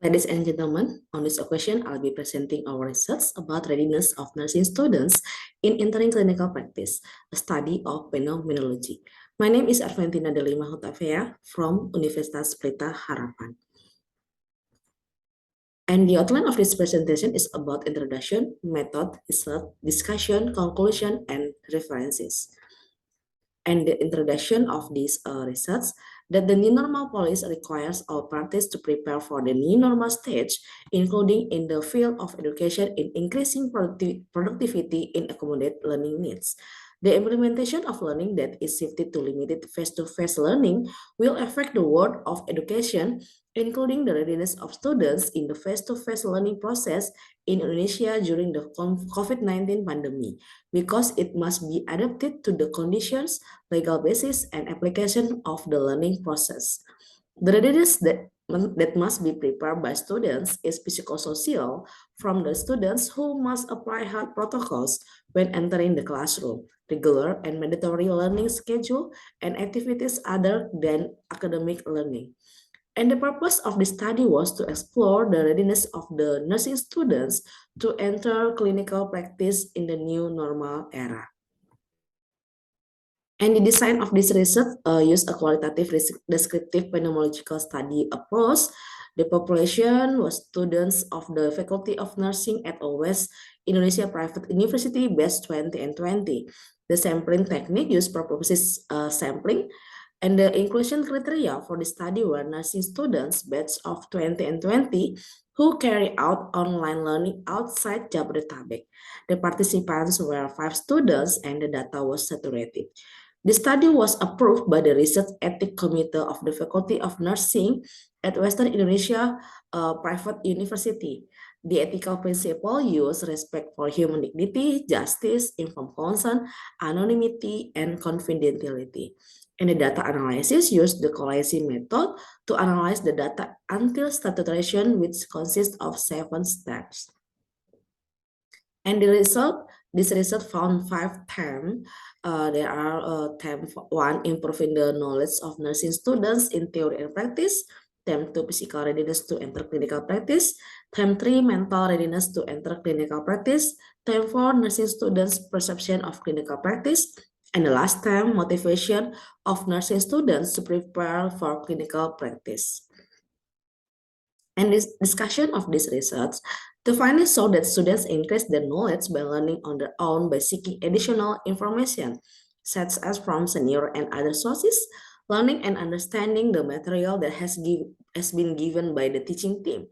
Ladies and gentlemen, on this occasion, I'll be presenting our research about readiness of nursing students in entering clinical practice, a study of phenomenology. My name is Arventina de Lima Hutavea from Universitas Pelita Harapan. And the outline of this presentation is about introduction, method, research, discussion, conclusion, and references. And the introduction of this research that the new normal policy requires all parties to prepare for the new normal stage, including in the field of education in increasing productivity in accommodate learning needs. The implementation of learning that is shifted to limited face-to-face learning will affect the world of education, including the readiness of students in the face-to-face learning process in Indonesia during the COVID-19 pandemic, because it must be adapted to the conditions, legal basis, and application of the learning process. The readiness that must be prepared by students is psychosocial from the students who must apply health protocols when entering the classroom, regular and mandatory learning schedule, and activities other than academic learning. And the purpose of the study was to explore the readiness of the nursing students to enter clinical practice in the new normal era. And the design of this research used a qualitative descriptive phenomenological study approach. The population was students of the Faculty of Nursing at West Indonesia Private University, batch 20 and 20. The sampling technique used purposes sampling, and the inclusion criteria for the study were nursing students, batch of 20 and 20, who carry out online learning outside Jabodetabek. The participants were 5 students and the data was saturated. The study was approved by the Research Ethics Committee of the Faculty of Nursing at Western Indonesia Private University. The ethical principle use respect for human dignity, justice, informed consent, anonymity, and confidentiality. And the data analysis used the collation method to analyze the data until saturation, which consists of 7 steps. And this result found 5 themes. There are theme 1, improving the knowledge of nursing students in theory and practice. Theme 2, physical readiness to enter clinical practice. Theme 3, mental readiness to enter clinical practice. Theme 4, nursing students' perception of clinical practice. And the last theme, motivation of nursing students to prepare for clinical practice. And this discussion of this research, the findings show that students increase their knowledge by learning on their own by seeking additional information, such as from senior and other sources, learning and understanding the material that has been given by the teaching team.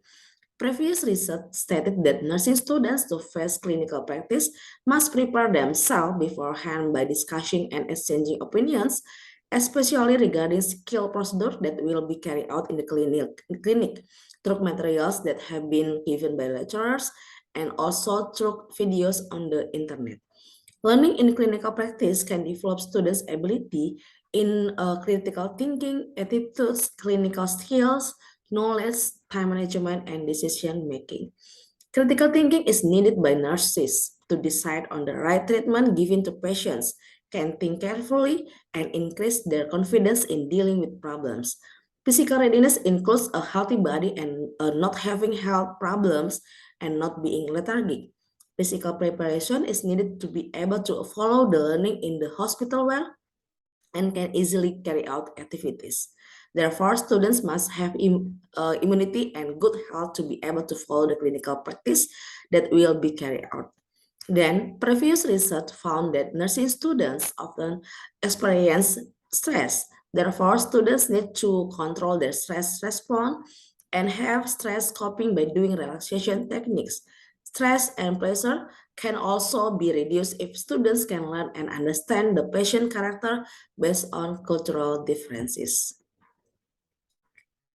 Previous research stated that nursing students to face clinical practice must prepare themselves beforehand by discussing and exchanging opinions, especially regarding skill procedures that will be carried out in the clinic through materials that have been given by lecturers and also through videos on the internet. Learning in clinical practice can develop students' ability in critical thinking, attitudes, clinical skills, knowledge, time management, and decision making. Critical thinking is needed by nurses to decide on the right treatment given to patients, can think carefully, and increase their confidence in dealing with problems. Physical readiness includes a healthy body and not having health problems and not being lethargic. Physical preparation is needed to be able to follow the learning in the hospital well and can easily carry out activities. Therefore, students must have immunity and good health to be able to follow the clinical practice that will be carried out. Then, previous research found that nursing students often experience stress. Therefore, students need to control their stress response and have stress coping by doing relaxation techniques. Stress and pleasure can also be reduced if students can learn and understand the patient character based on cultural differences.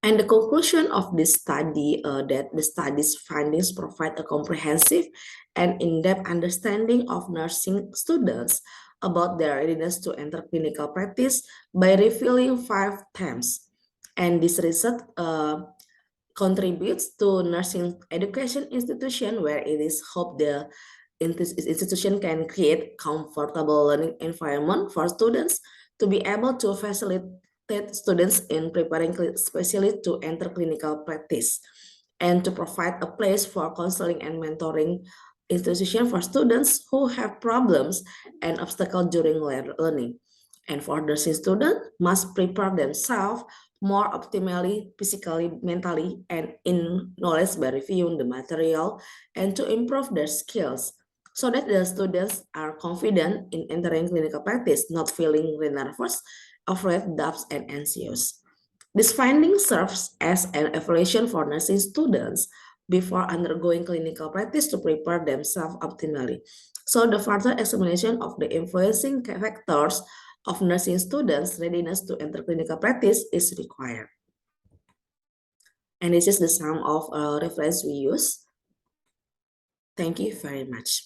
And the conclusion of this study that the study's findings provide a comprehensive and in-depth understanding of nursing students about their readiness to enter clinical practice by revealing 5 themes. And this research contributes to nursing education institution where it is hoped the institution can create comfortable learning environment for students to be able to facilitate students in preparing especially to enter clinical practice. and to provide a place for counseling and mentoring institution for students who have problems and obstacles during learning. And for nursing students must prepare themselves more optimally, physically, mentally, and in knowledge by reviewing the material and to improve their skills so that the students are confident in entering clinical practice, not feeling nervous, afraid, doubts, and anxious. This finding serves as an evaluation for nursing students before undergoing clinical practice to prepare themselves optimally. So the further examination of the influencing factors of nursing students' readiness to enter clinical practice is required. And this is the sum of reference we use. Thank you very much.